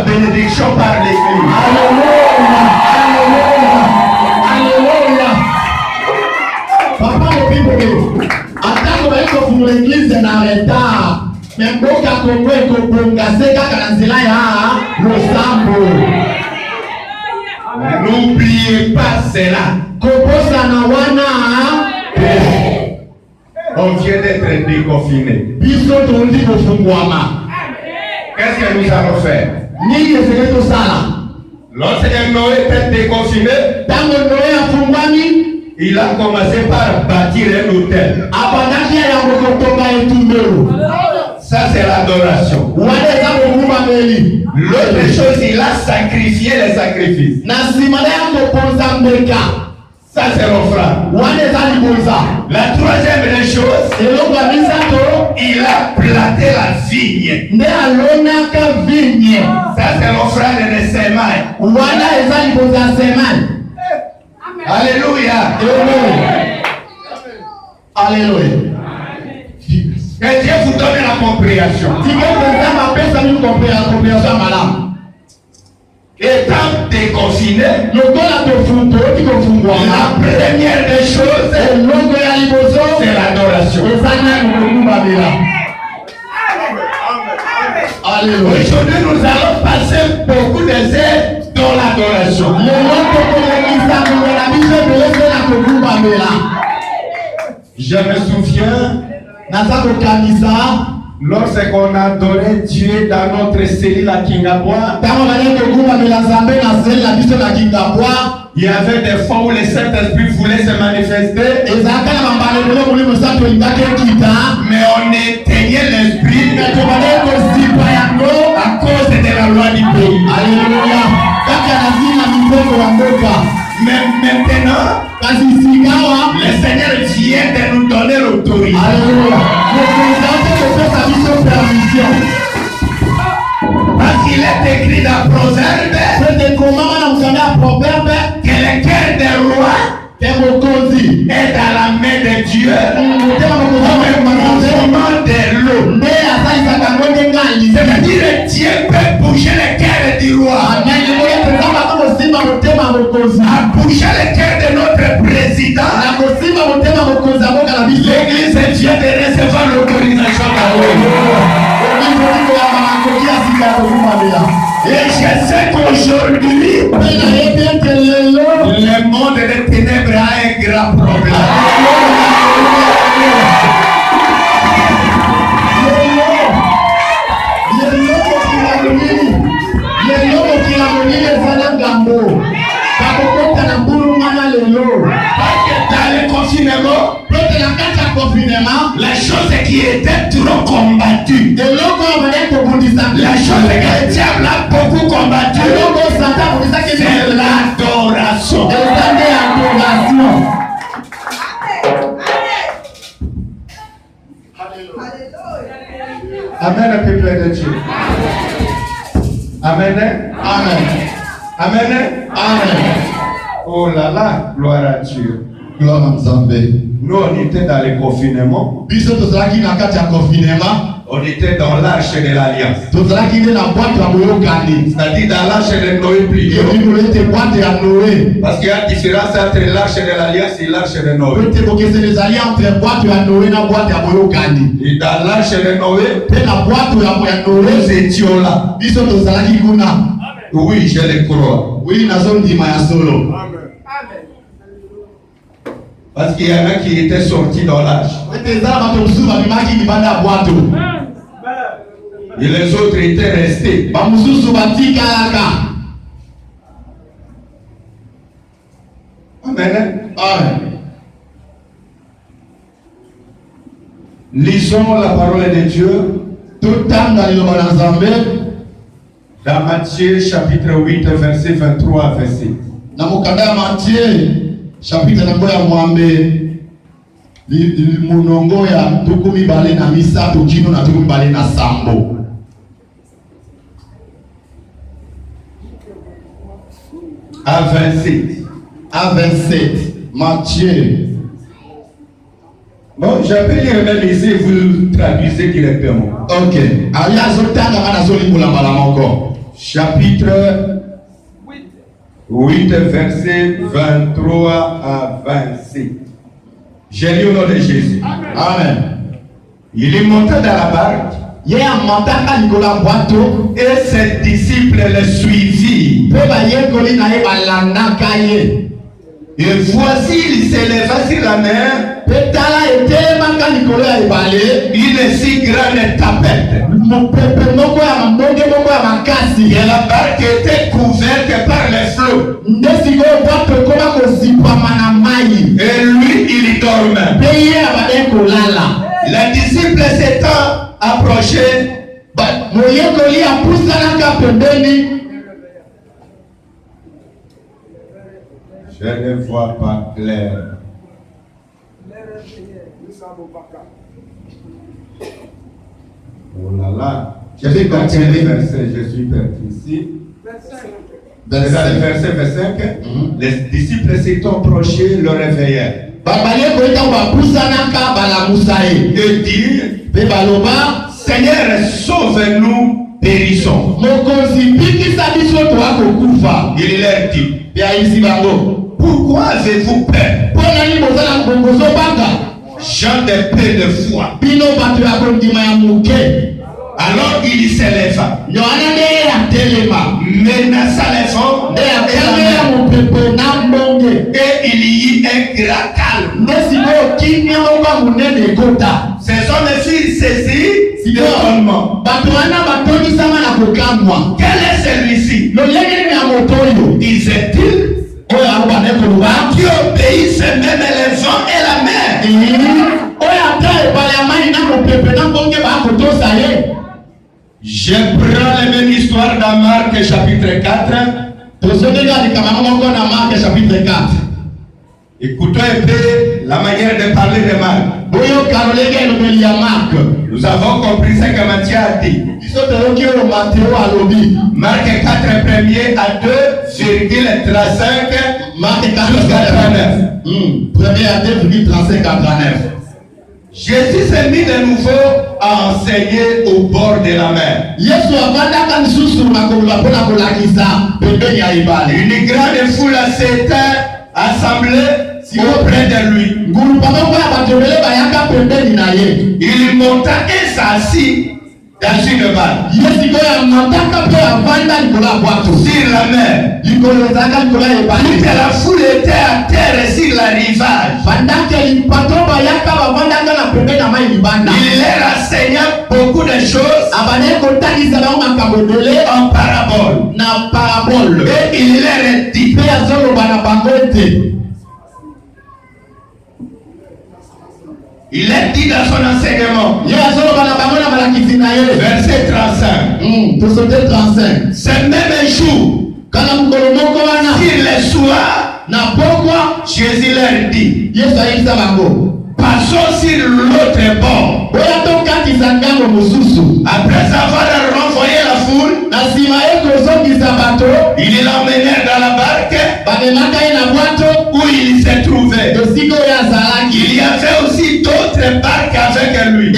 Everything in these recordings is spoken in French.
la bénédiction par l'église. Alléluia. Alléluia. Alléluia. Papa le Bible. Attends que vous l'église dans retard. Mais mboka Kongo ekobonga se kaka na nzela ya losambo. N'oubliez pas cela. Kobosa na wana. On vient d'être déconfiné. Biso tondi kofungwama. Qu'est-ce que nous allons faire? Nini ezeke tosala? Lorsque Noé était déconfiné, Tango Noé afungwami, il a commencé par bâtir un hôtel. abandaki ya kokotonga etumbelo. Ça, c'est l'adoration. Wana eza kokumba meli. L'autre chose, il a sacrifié les sacrifices. Na nsima na ya koponza mbeka. Ça, c'est l'offrande. Wana eza libonza. La troisième des choses, Eloko ya misato, il a planté la vigne. nde alonaka vigne. Ça, c'est l'offrande de semailles. Wana eza libonza ya semane. Alléluia. Alléluia. Que Dieu vous donne la compréhension. Étant déconfiné, la première des choses, c'est l'adoration. Aujourd'hui, nous allons passer beaucoup d'essais dans l'adoration. Je me souviens, lorsqu'on adorait Dieu dans notre cellule à Kingabwa, il y avait des fois où le Saint-Esprit voulait se manifester, mais on éteignait l'esprit à cause de la loi du pays. Mais maintenant, le Seigneur vient de nous donner l'autorité. Parce qu'il est écrit dans Proverbe que le cœur des rois est dans la main de Dieu comme un mouvement de l'eau. C'est-à-dire que Dieu peut bouger le cœur du roi, à bouger le cœur de notre président. L'église vient de recevoir l'autorisation et je sais qu'aujourd'hui, le monde des ténèbres a un grand problème. La chose qui était trop combattue, la chose que le diable a beaucoup combattue, c'est l'adoration. Amen, peuple de Dieu. Amen. Amen. Amen. Amen. Oh là là, gloire à Dieu. Gloire à Nzambe. Nous, on était dans le confinement. On était dans l'arche de l'alliance. C'est-à-dire dans l'arche de Noé plutôt. Parce qu'il y a une différence entre l'arche de l'alliance et l'arche de Noé. Et dans l'arche de Noé, nous étions là. Oui, je le crois. Parce qu'il y en a qui étaient sortis dans l'arche. Et les autres étaient restés. Amen. Amen. Lisons la parole de Dieu dans Matthieu chapitre 8 verset 23 à 26. Chapitre na ya mwambe munongo ya tukumi bale na misato kino na tukumi bale na sambo. À 27. À 27. Matthieu. Bon, je peux lire même ici, vous traduisez directement. Ok. Aya zotanga mana zoli mula mala moko. chapitre 8, verset 23 à 26. J'ai lu au nom de Jésus. Amen. Il est monté dans la barque et ses disciples le suivirent. Et voici, il s'éleva sur la mer une si grande tempête. Et la barque était couverte par les flots. Et lui, il dormait. Les disciples s'étant approchés, je ne vois pas clair. Oh là là. Je vais continuer le verset, je suis perdu ici. Verset 25. Les disciples s'étant approchés, le réveillèrent. Et dirent, Seigneur, sauve-nous, périssons. Il leur dit, pourquoi avez-vous peur? Gens de peu de foi. Alors il s'éleva, menaça les vents et il y eut un grand calme. Ces hommes furent saisis d'étonnement. Quel est celui-ci? Disait-il, qui obéissent même les vents et la mer. Je prends la même histoire dans Marc chapitre 4. Écoutons un peu la manière de parler de Marc. Nous avons compris ce que Matthieu a dit. Marc 4 premier à 2,35 jusqu'à 39. Premier à 2,35 à 39. Jésus s'est mis de nouveau à enseigner au bord de la mer. Une grande foule s'était assemblée auprès de lui. Il monta et s'assit dans une barque sur la mer. Toute la foule était à terre sur la rivage. Il leur enseigna beaucoup de choses en parabole. Et il leur dit, il a dit dans son enseignement, verset 35, ce même jour, sur le soir, Jésus leur dit, passons sur l'autre bord. Après avoir renvoyé la foule, il l'emmenèrent dans la barque où il se trouvait. Il y avait aussi d'autres barques avec lui.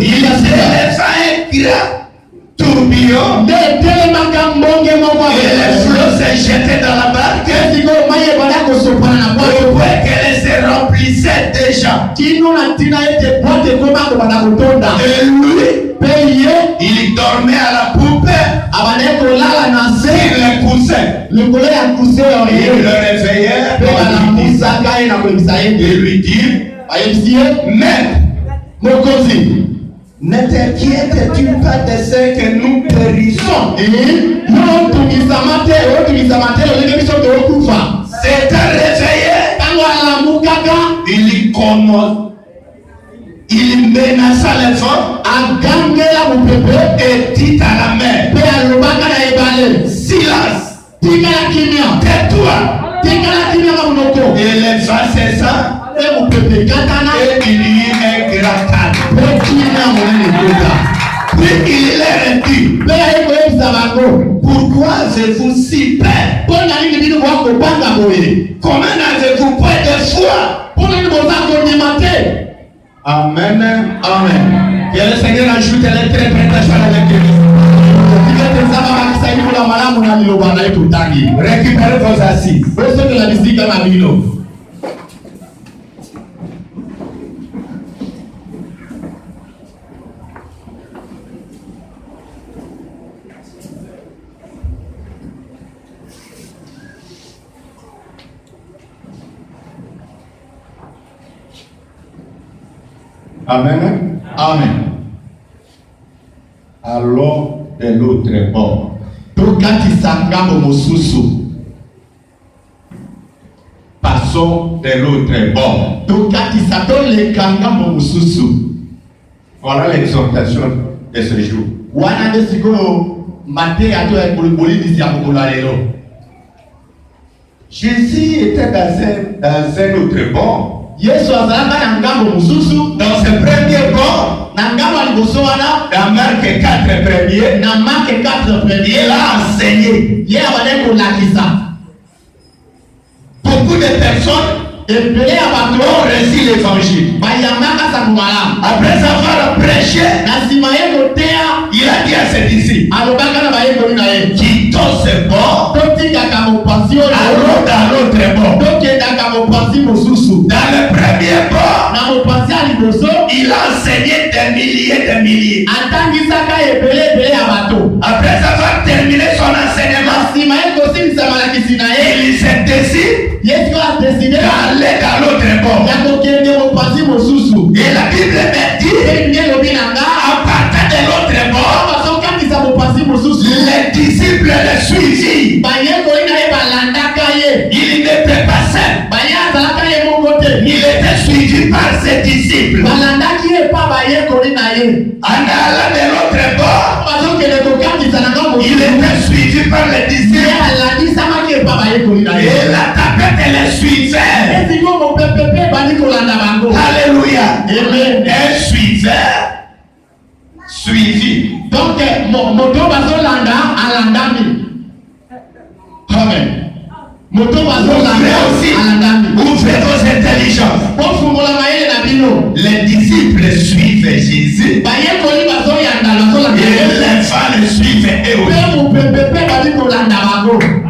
Il s'éleva un grand tourbillon et les flots se jetaient dans la barque au point qu'elle se remplissait déjà. Et lui, il dormait à la poupe sur le coussin. Il le réveillait et lui dit, Maître, ne t'inquiètes-tu pas de ce que nous périssons? S'étant réveillé, il menaça les vents et dit à la mer, silence, tais-toi. Et les vents cessa et il y eut un grand calme. Puis il leur dit, pourquoi avez-vous si peur? Comment n'avez-vous pas de foi? Amen. Amen. Que le Seigneur ajoute l'interprétation à la lecture. Récupérez vos assises. Amen. Amen. Allons de l'autre bord. Passons de l'autre bord. Voilà l'exhortation de ce jour. Jésus était dans un autre bord. Dans ce premier bord, dans Marc 4 premier, il a enseigné. Beaucoup de personnes ont reçu l'évangile. Après avoir prêché, il a dit à ses disciples, quittons ce bord, allons dans l'autre bord. Dans le premier bord, il a enseigné des milliers de milliers. Après avoir terminé son enseignement, il s'est décidé d'aller dans l'autre bord. Et la Bible me dit, à partir de l'autre bord, les disciples le suivirent. Il n'était pas seul. Il était suivi par ses disciples. En allant de l'autre bord, il était suivi par les disciples. Et la tapette les suivait. Alléluia. Un suiveur suivi. Donc, Amen. Ouvrez vos intelligences. Les disciples suivent Jésus. Et les enfants le suivent eux aussi.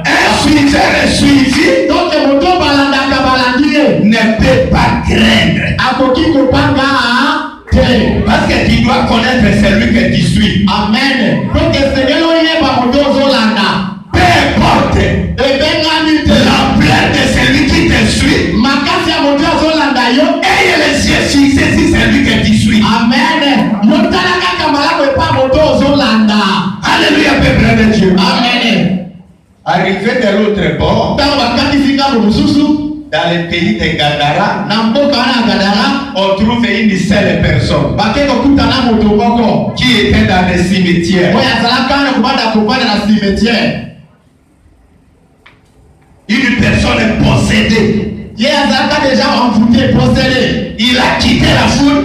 Un suiveur est suivi ne peut pas craindre. Parce que tu dois connaître celui que tu suis. Amen. Peu importe l'ampleur de celui qui te suit, ayez les yeux fixés sur celui que tu suis. Amen. Alléluia, peuple de Dieu. Amen. Arrivé de l'autre bord, dans le pays de Gadara, on trouve une seule personne qui était dans le cimetière. Une personne possédée. Il a quitté la foule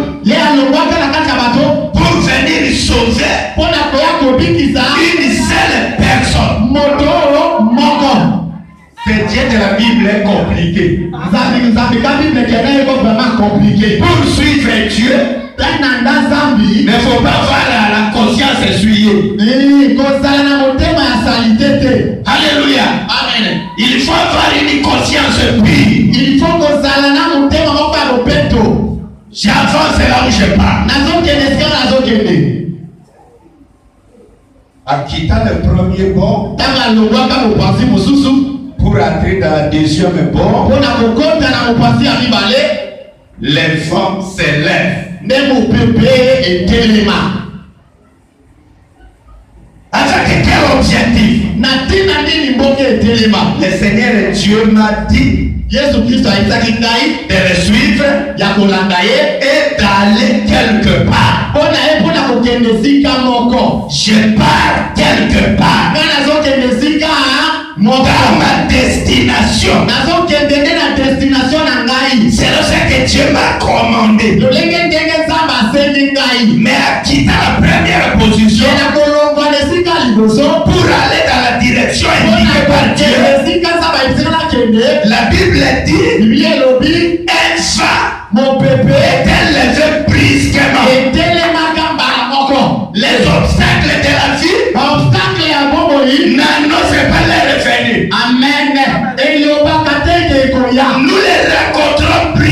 pour venir sauver une seule personne. Ce Dieu de la Bible est compliqué. Pour suivre Dieu, il ne faut pas avoir la conscience essuyée. Alléluia. Amen. Il faut avoir une conscience pure. J'avance là où je pars. En quittant le premier bord pour entrer dans le deuxième bord, l'enfant s'élève. Avec quel objectif? Le Seigneur Dieu m'a dit de le suivre et d'aller quelque part. Je pars quelque part dans ma destination. C'est ce que Dieu m'a commandé. Mais à quitter la première position pour aller dans la direction indiquée par Dieu, la Bible dit un fa est élevé brusquement. Les obstacles de la vie n'annoncent pas ne rencontreront plus